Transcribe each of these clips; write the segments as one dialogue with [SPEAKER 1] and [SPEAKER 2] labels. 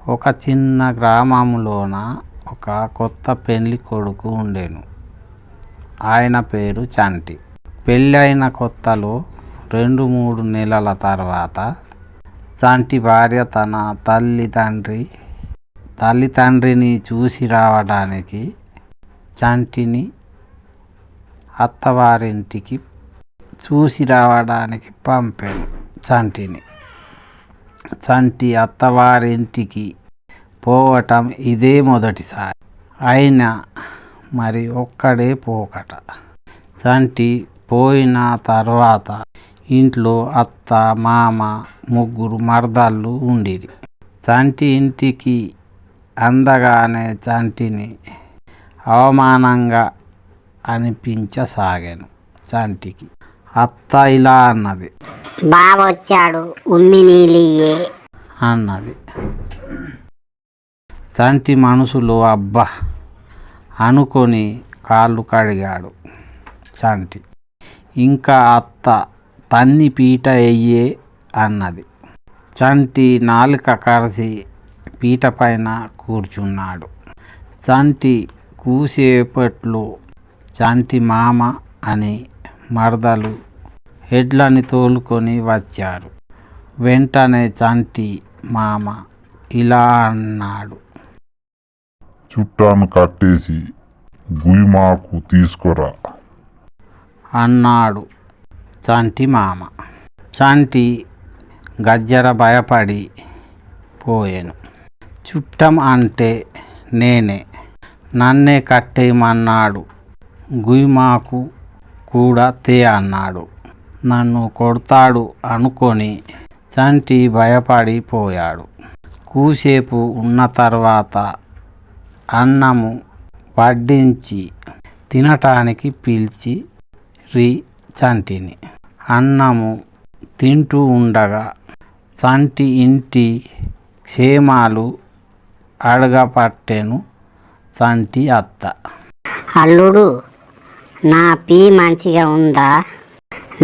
[SPEAKER 1] ఒక చిన్న గ్రామంలోన ఒక కొత్త పెళ్లి కొడుకు ఉండేను. ఆయన పేరు చంటి. పెళ్ళైన కొత్తలో 2-3 నెలల తర్వాత చంటి భార్య తన తల్లిదండ్రిని చూసి రావడానికి చంటిని అత్తవారింటికి పంపాను. చంటి అత్తవారింటికి పోవటం ఇదే మొదటిసారి. అయినా మరి ఒక్కడే పోకట. చంటి పోయిన తర్వాత ఇంట్లో అత్త, మామ, 3 మరదళ్ళు ఉండిరి. చంటి ఇంటికి అందగానే చంటిని అవమానంగా అనిపించసాగాను. చంటికి అత్త ఇలా అన్నది,
[SPEAKER 2] బావొచ్చాడు, ఉమ్మి నీళ్ళియ్యే
[SPEAKER 1] అన్నది. చంటి మనసులో అబ్బా అనుకొని కాళ్ళు కడిగాడు. చంటి ఇంకా అత్త తన్ని పీట ఎయ్యే అన్నది. చంటి నాలుక కరిసి పీట పైన కూర్చున్నాడు. చంటి కూసేపట్లో చంటి మామ అని మరదలు ఎడ్లని తోలుకొని వచ్చారు. వెంటనే చంటి మామ ఇలా అన్నాడు,
[SPEAKER 3] చుట్టాను కట్టేసి గుయ్యమాకు తీసుకురా
[SPEAKER 1] అన్నాడు చంటి మామ. చంటి గజ్జర భయపడి పోయాను. చుట్టం అంటే నేనే, నన్నే కట్టేయమన్నాడు. గుయ్యమాకు కూడా తే అన్నాడు. నన్ను కొడతాడు అనుకొని చంటి భయపడి పోయాడు. కూసేపు ఉన్న తర్వాత అన్నము వడ్డించి తినటానికి పిలిచి చంటిని. అన్నము తింటూ ఉండగా చంటి ఇంటి క్షేమాలు అడగపట్టెను చంటి అత్త.
[SPEAKER 2] అల్లుడు, నా పీ మంచిగా ఉందా?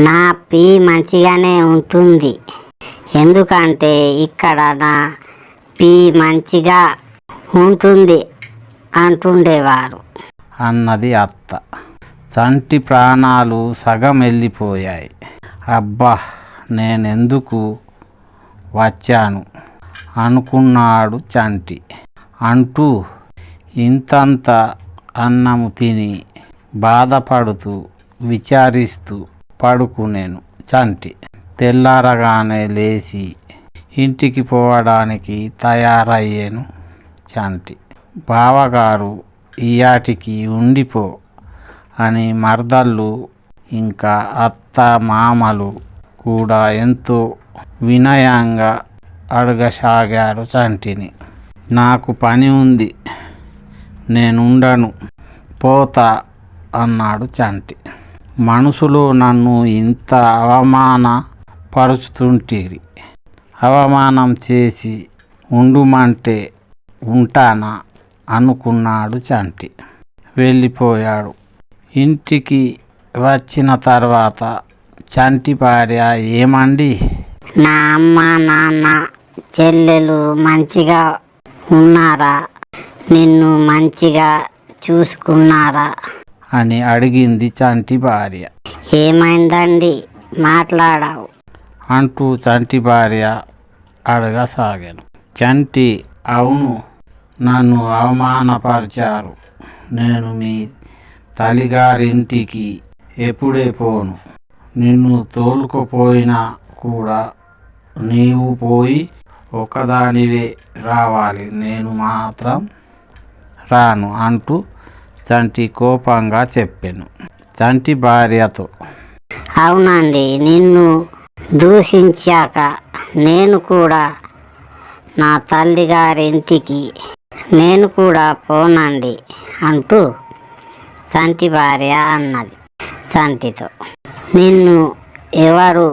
[SPEAKER 2] నా పీ మంచిగానే ఉంటుంది, ఎందుకంటే ఇక్కడ నా పీ మంచిగా ఉంటుంది అంటుండేవారు
[SPEAKER 1] అన్నది అత్త. చంటి ప్రాణాలు సగం వెళ్ళిపోయాయి. అబ్బా, నేనెందుకు వచ్చాను అనుకున్నాడు చంటి. అంటూ ఇంతంత అన్నము తిని బాధపడుతూ విచారిస్తూ పడుకునేను చంటి. తెల్లారగానే లేచి ఇంటికి పోవడానికి తయారయ్యాను చంటి. బావగారు ఈయాటికి ఉండిపో అని మరదళ్ళు ఇంకా అత్త మామలు కూడా ఎంతో వినయంగా అడగసాగారు చంటిని. నాకు పని ఉంది, నేనుండను, పోతా అన్నాడు చంటి. మనసులో నన్ను ఇంత అవమానపరుచుతుంటిరి, అవమానం చేసి ఉండుమంటే ఉంటానా అనుకున్నాడు చంటి. వెళ్ళిపోయాడు. ఇంటికి వచ్చిన తర్వాత చంటి భార్య ఏమండి,
[SPEAKER 2] నా అమ్మ నాన్న చెల్లెలు మంచిగా ఉన్నారా? నిన్ను మంచిగా చూసుకున్నారా
[SPEAKER 1] అని అడిగింది చంటి భార్య.
[SPEAKER 2] ఏమైందండి, మాట్లాడావు
[SPEAKER 1] అంటూ చంటి భార్య అడగసాగాను. చంటి, అవును, నన్ను అవమానపరిచారు. నేను మీ తల్లిగారింటికి ఎప్పుడే పోను. నిన్ను తోలుకుపోయినా కూడా నీవు పోయి ఒకదానివే రావాలి, నేను మాత్రం రాను అంటూ చంటి కోపంగా చెప్పాను చంటి భార్యతో.
[SPEAKER 2] అవునండి, నిన్ను దూషించాక నేను కూడా నా తల్లిగారింటికి నేను కూడా పోనండి అంటూ చంటి భార్య అన్నది చంటితో. నిన్ను ఎవరు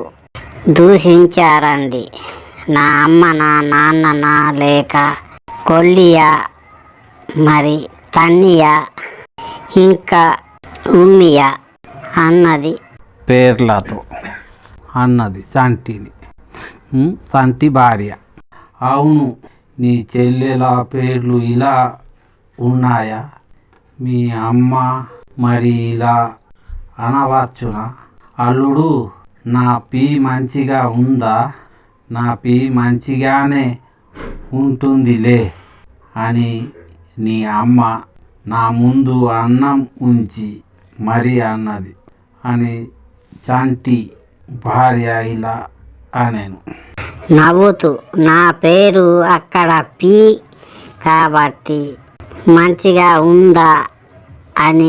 [SPEAKER 2] దూషించారండి? నా అమ్మ, నా నాన్న, నా లేక కొల్లియా, మరి తన్నియా, ఇంకా ఉమ్మియా అన్నది
[SPEAKER 1] పేర్లతో అన్నది చంటిని చంటి భార్య. అవును, నీ చెల్లెల పేర్లు ఇలా ఉన్నాయా? మీ అమ్మ మరి ఇలా అనవచ్చునా? అల్లుడు, నా పీ మంచిగా ఉందా? నా పీ మంచిగానే ఉంటుందిలే అని నీ అమ్మ నా ముందు అన్నం ఉంచి మరి అన్నది అని చంటి భార్య ఇలా అనేను.
[SPEAKER 2] నవ్వుతూ, నా పేరు అక్కడ పీ కాబట్టి మంచిగా ఉందా అని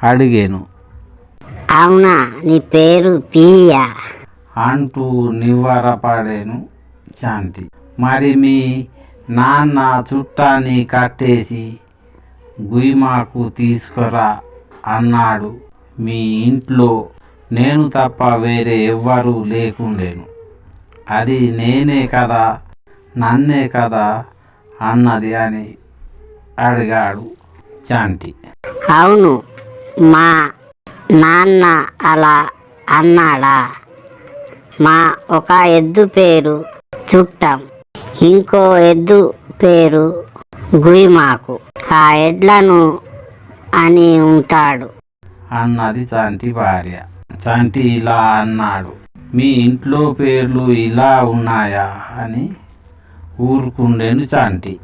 [SPEAKER 2] అడిగాను. అవునా, నీ పేరు పీయా
[SPEAKER 1] అంటూ నివ్వరపడాను చంటి. మరి మీ నాన్న చుట్టాన్ని కట్టేసి గుయ్యమాకు తీసుకురా అన్నాడు. మీ ఇంట్లో నేను తప్ప వేరే ఎవ్వరూ లేకుండేను. అది నేనే కదా, నన్నే కదా అన్నది అని అడిగాడు చంటి.
[SPEAKER 2] అవును, మా నాన్న అలా అన్నాడా? మా ఒక ఎద్దు పేరు చుట్టం, ఇంకో ఎద్దు పేరు గుయ్యమాకు. ఆ ఎడ్లను అని ఉంటాడు
[SPEAKER 1] అన్నది చంటి భార్య. చంటి ఇలా అన్నాడు. మీ ఇంట్లో పేర్లు ఇలా ఉన్నాయా అని ఊరుకుండేను చంటి.